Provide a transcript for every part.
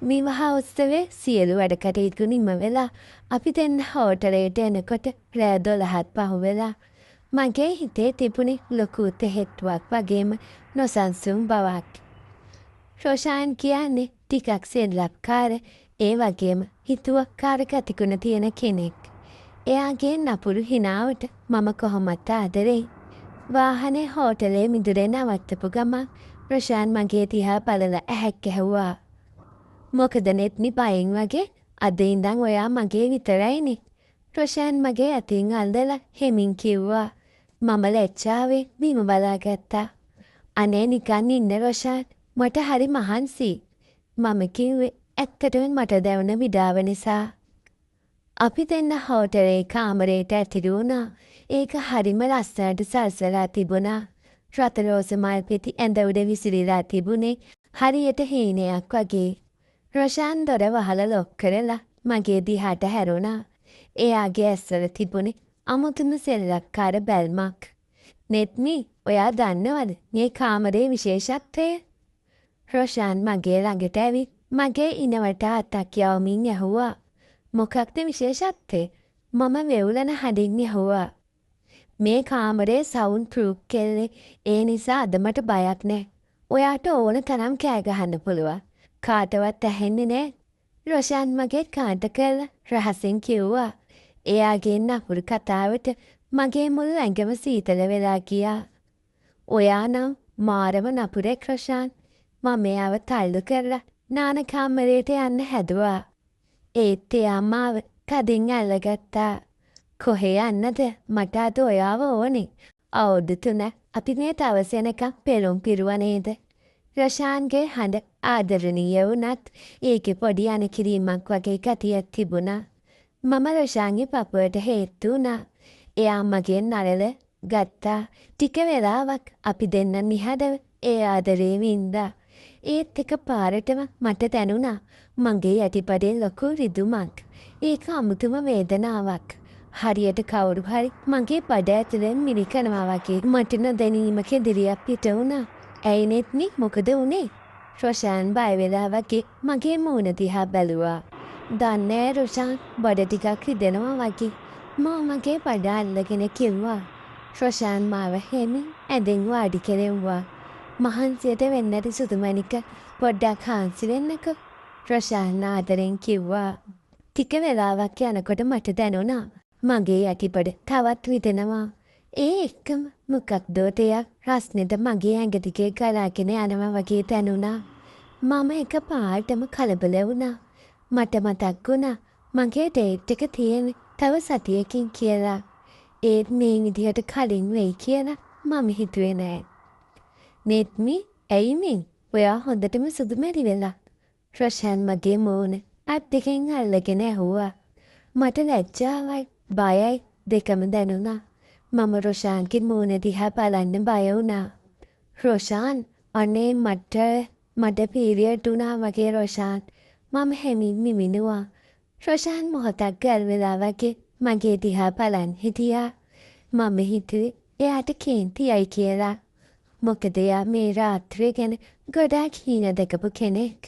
විවාහ උත්සවයේ සියලු වැඩ කටයුතු නිම වෙලා අපි දෙන්න හෝටලයට එනකොට රෑ 12ත් පහුවෙලා මගේ හිතේ තිබුණේ ලොකු තෙහෙට්ටුවක් වගේම නොසන්සුන් බවක්. රොෂාන් කියන්නේ ටිකක් සෙල්ලක්කාර ඒ වගේම හිතුවක්කාර ගතිගුණ තියෙන කෙනෙක්. එයාගේ නපුරු හිනාවට මම කොහොමත් ආදරෙයි. වාහනේ හෝටලේ මිදුලේ නවත්තපු ගමන් රොෂාන් මගේ දිහා බලලා ඇහැක් ගැහුවා. මොකද නෙත්නි බයෙන් වගේ අද ඉඳන් ඔයා මගේ විතරයිනේ. රොෂාන් මගේ අතින් අල්ලලා හෙමින් කිව්වා. මම ලැජ්ජාවෙන් බිම බලාගත්තා. අනේ නිකන් ඉන්න රොෂාන් මට හරි මහන්සි. මම කිව්වේ ඇත්තටම මට දැනුණ විඩාව නිසා. අපි දෙන්න හෝටලේ කාමරේට ඇතුළු වුණා. ඒක හරිම ලස්සනට සල්සලා තිබුණා. රතලෝස මල් පෙති ඇඳ උඩ විසිරීලා තිබුණේ හරියට හීනයක් වගේ. රොෂාන් දොර වහලා ලොක් කරලා මගේ දිහාට හැරුණා. එයාගේ ඇස්වල තිබුණේ අමුතුම සෙල්ලක්කාර බැල්මක්. නෙත්නි, ඔයා දන්නවද මේ කාමරේ විශේෂත්වය? රොෂාන් මගේ ළඟට ඇවිත් මගේ ඉනවට අතක් යවමින් ඇහුවා. මොකක්ද විශේෂත්වය? මම වෙවුලන හඬින් ඇහුවා. මේ කාමරේ සවුන්ඩ් ප්‍රූෆ් කෙල්ලේ, ඒ නිසා අද මට බයක් නෑ. ඔයාට ඕන තරම් කෑ ගහන්න පුළුවන්. කාටවත් ඇහෙන්නේ නෑ. රොෂාන් මගේ කාට කරලා රහසින් කිව්වා. එයාගේ නපුරු කතාවට මගේ මුළු ඇඟම සීතල වෙලා ගියා. ඔයා නම් මාරම නපුරෙක් රොෂාන්. මම එයාව තල්ලු කරලා නාන කාමරේට යන්න හැදුවා. ඒත් එයා මාව කදින් අල්ලගත්තා. කොහේ යන්නද? මට අද ඔයාව ඕනේ. අවුරුදු 3 අපි මේ තවසෙනකම් පෙරුම් පිරුවා නේද? රොෂාන්ගේ හඬ ආදරණීය වුණත් ඒකේ පොඩි අනකිරීමක් වගේ ගතියක් තිබුණා. මම රොෂාන්ගේ පපුවට හේතු වුණා. එයා මගෙන් නළල ගත්තා. ටික වෙලාවක් අපි දෙන්න නිහඬව ඒ ආදරේ වින්දා. ඒත් එක පාරටම මට දැනුණා මගේ යටිපඩේ ලොකු රිදුමක්. ඒක අමුතුම වේදනාවක්. හරියට කවුරු හරි මගේ බඩ ඇතුලෙන් මිරිකනවා වගේ මට නොදැනීමක ඉදිරියක් පිට වුණා. ඇයි නෙත්නි, මොකද වුනේ? රොෂාන් බය වෙලා වගේ මගේ මූණ දිහා බැලුවා. දන්නේ රොෂාන්, බඩ ටිකක් රිදෙනවා වගේ. මම මගේ බඩ අල්ලගෙන කිව්වා. රොෂාන් මාව හෙමින් ඇඳෙන් වාඩි කෙරෙව්වා. මහන්සියට වෙන්නට සුදුමනික පොඩ්ඩක් හාන්සි වෙන්නකෝ. රොෂාන් ආදරෙන් කිව්වා. ටික වෙලාවක් යනකොට මට දැනුණා මගේ යටිපඩ තවත් රිදෙනවා. ඒ එක්කම මොකක්දෝ දෙයක් රස්නෙද මගේ ඇඟ දිගේ ගලාගෙන යනවා වගේ දැනුණා. මම එක පාටම කලබල වුණා. මට මතක් වුණා මගේ ඩේට් එක තියෙන්නේ තව සතියකින් කියලා. ඒත් මේ විදිහට කලින් වෙයි කියලා මම හිතුවේ නෑ. නෙත්මි, ඇයි මින්? ඔයා හොඳටම සුදු මැරි වෙලා. රොෂාන් මගේ මූණ අත් දෙකෙන් අල්ලගෙන ඇහුවා. මට ලැජ්ජාවයි බයයි දෙකම දැනුණා. මම රොෂාන්ගේ මූණ දිහා බලන්න බය වුණා. රොෂාන්, අනේ මට පීරියඩ් වුණා වගේ රොෂාන්. මම හැමින් මිමිනුවා. රොෂාන් මොහොතක් ගල් වෙලා වගේ මගේ දිහා බලන් හිටියා. මම හිතුවේ එයාට කේන්තියයි කියලා. මොකද එයා මේ රාත්‍රිය ගැන ගොඩාක් හීන දැකපු කෙනෙක්.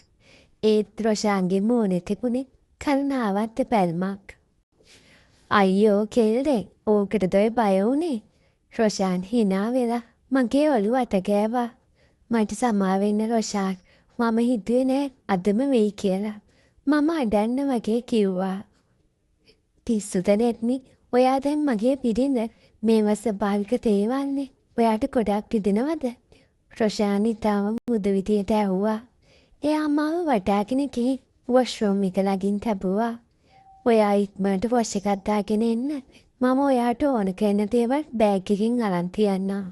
ඒත් රොෂාන්ගේ මූණේ තිබුණේ කරුණාවත් බැල්මක්. අයියෝ කෙල්ලේ, ඕකටද ඔය බය වුනේ? රොෂාන් hina වෙලා මගේ ඔළුව අත ගෑවා. මට සමා වෙන්න රොෂාන්. මම හිතුවේ නෑ අදම වෙයි කියලා. මම අඬන්න වගේ කිව්වා. පිස්සුද නෙත්නි? ඔයා දැන් මගේ පිටින්ද මේවා ස්වභාවික දේවල්නේ. ඔයාට ගොඩක් රිදෙනවද? රොෂාන් ඉතාම මුදු විදියට ඇහුවා. එයා මාව වටාගෙන ගිහින් වොෂ්රූම් එක ළඟින් තැබුවා. ඔයා ඉක්මනට වොෂ් එකක් දාගෙන එන්න. මම ඔයාට ඕන කරන දේවල් බෑග් එකකින් අරන් තියන්නම්.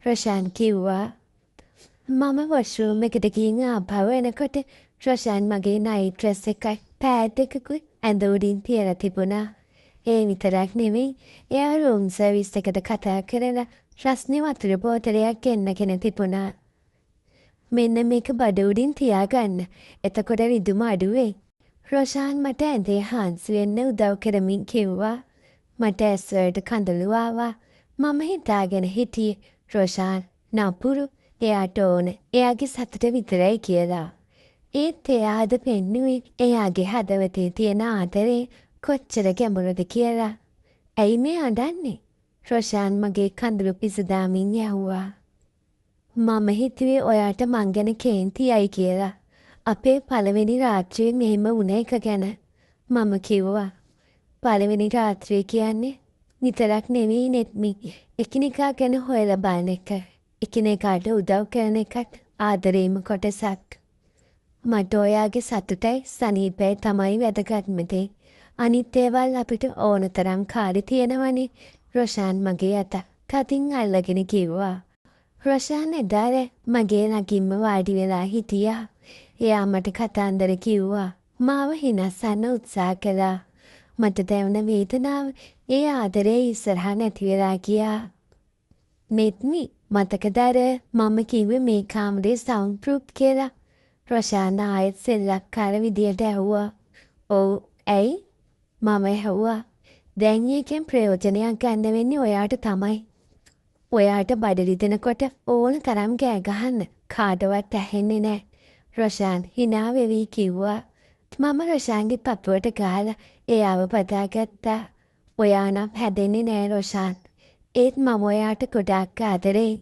රොෂාන් කිව්වා. මම වොෂ්රූම් එකට ගිහින් ආපහු එනකොට රොෂාන් මගේ නයිට් ඩ්‍රෙස් එකයි පෑඩ් එකකුයි ඇඳ උඩින් තියලා තිබුණා. ඒ විතරක් නෙවෙයි, එයා රූම් සර්විස් එකට කතා කරලා රස්නේ වතුර බෝතලයක් ගෙන්නගෙන තිබුණා. මෙන්න මේක බඩ උඩින් තියාගන්න. එතකොට රිදුම අඩු වෙයි. රොෂාන් මට ඇඳේ හාන්සි වෙන්න උදව් කරමින් කිව්වා. මට ඇස්වලට කඳුළු ආවා. මම හිතාගෙන හිටියේ රොෂාන් නපුරු, එයාට ඕන එයාගේ සතුට විතරයි කියලා. ඒත් එයාද පෙන්නුවේ එයාගේ හදවතේ තියෙන ආදරේ කොච්චර ගැඹුරුද කියලා. ඇයි මේ අඬන්නේ? රොෂාන් මගේ කඳුළු පිසදාමින් යැහුවා. මම හිතුවේ ඔයාට මං ගැන කේන්තියයි කියලා. අපේ පළවෙනි රාත්‍රියේ මෙහෙම වුණ එක ගැන. මම කිව්වා. පළවෙනි රාත්‍රිය කියන්නේ විතරක් නෙවෙයි නෙත්මි. එකිනෙකා ගැන හොයලා බලන එක. එකිනෙකාට උදව් කරන එකත් ආදරේම කොටසක්. මට ඔයාගේ සතුටයි සනීපයි තමයි වැදගත්ම දේ. අනිත් ඒවල් අපිට ඕන තරම් කාලේ තියෙනවනේ. රොෂාන් මගේ අත තදින් අල්ලගෙන කිව්වා. රොෂාන් එදාර මගේ ළඟින්ම වාඩි වෙලා හිටියා. එයා මට කතන්දර කිව්වා. මාව හිනස්සන්න උත්සාහ කළා. මට දැනුණ වේදනාව ඒ ආදරේ ඉස්සරහා නැති වෙලා ගියා. නෙත්මි මතකදර මම කිව්වේ මේ කාමරේ සවුන්ඩ් ප්‍රූෆ් කියලා. රොෂාන් ආයෙත් සෙල්ලක්කාර විදියට ඇහුවා. ඔව් ඇයි? මම ඇහුවා. දැන් එකෙන් ප්‍රයෝජනයක් ගන්න වෙන්නේ ඔයාට තමයි. ඔයාට බඩලි දෙනකොට ඕන තරම් ගෑ ගහන්න කාටවත් ඇහෙන්නේ නැහැ. රොෂාන් hina වෙවි කිව්වා. මම රොෂාන්ගේ පපුවට ගහලා එයාව පදාගත්තා. ඔයා නම් හැදෙන්නේ නෑ රොෂාන්. ඒත් මම ඔයාට ගොඩාක් ආදරේ.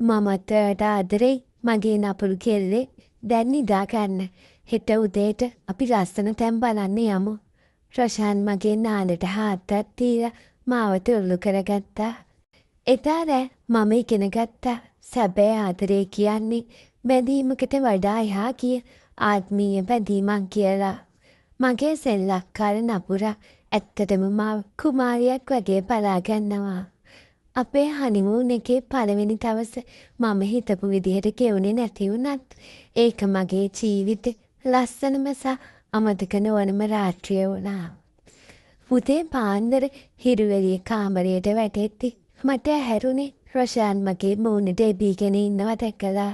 මමත් ඔයාට ආදරේ මගේ නපුරු කෙල්ලේ. දැන් නිදා ගන්න. හෙට උදේට අපි ලස්සන තැන් බලන්න යමු. රොෂාන් මගේ නාලට හාත්තක් තියලා මාව තුරුළු කරගත්තා. එදා රෑ මම ඉගෙන ගත්තා. සැබෑ ආදරේ කියන්නේ බැඳීමකට වඩා එහා ගිය ආත්මීය බැඳීමක් කියලා. මගේ සෙල්ලක්කාර නපුරා ඇත්තටම මාව කුමාරියක් වගේ බලා ගන්නවා. අපේ හනිමූන් එකේ පළවෙනි දවස මම හිතපු විදිහට ගෙවුනේ නැති වුණත් ඒක මගේ ජීවිතේ ලස්සනම සහ අමතක නොවනම රාත්‍රිය වුණා. උදේ පාන්දර හිරුවෙලිය කාමරයට වැටෙද්දි මට ඇහැරුණේ රොෂාන් මගේ මූණට එබීගෙන ඉන්නවා දැකලා.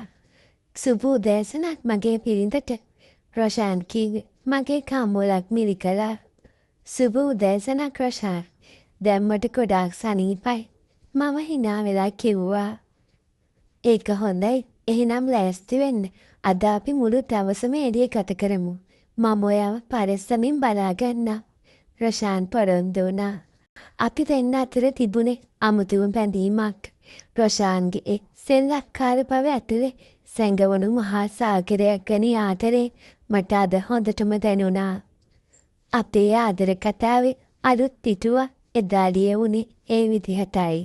සුබ උදෑසනක් මගේ පිරිඳට රොෂාන් කිව්වේ මගේ කම්මුලක් මිලි කළා. සුබ උදෑසනක් රොෂාන්. දැන් මට ගොඩාක් සනීපයි. මම hina වෙලා කිව්වා. ඒක හොඳයි. එහෙනම් ලෑස්ති වෙන්න. අද අපි මුළු දවසම එළිය ගත කරමු. මම ඔයාව පරිස්සමින් බලා ගන්නම්. රොෂාන් පොරොන්දු වුණා. අපි දෙන්න අතර තිබුණේ අමුතුම බැඳීමක්. රොෂාන්ගේ සෙල්ලක්කාර බව ඇතුලේ සැඟවුණු මහා සාගරයක් ගැන ආදරේ මට අද හොඳටම දැනුණා. අපේ ආදර කතාවේ අලුත් පිටුව එදා ලියවුණේ ඒ විදිහටයි.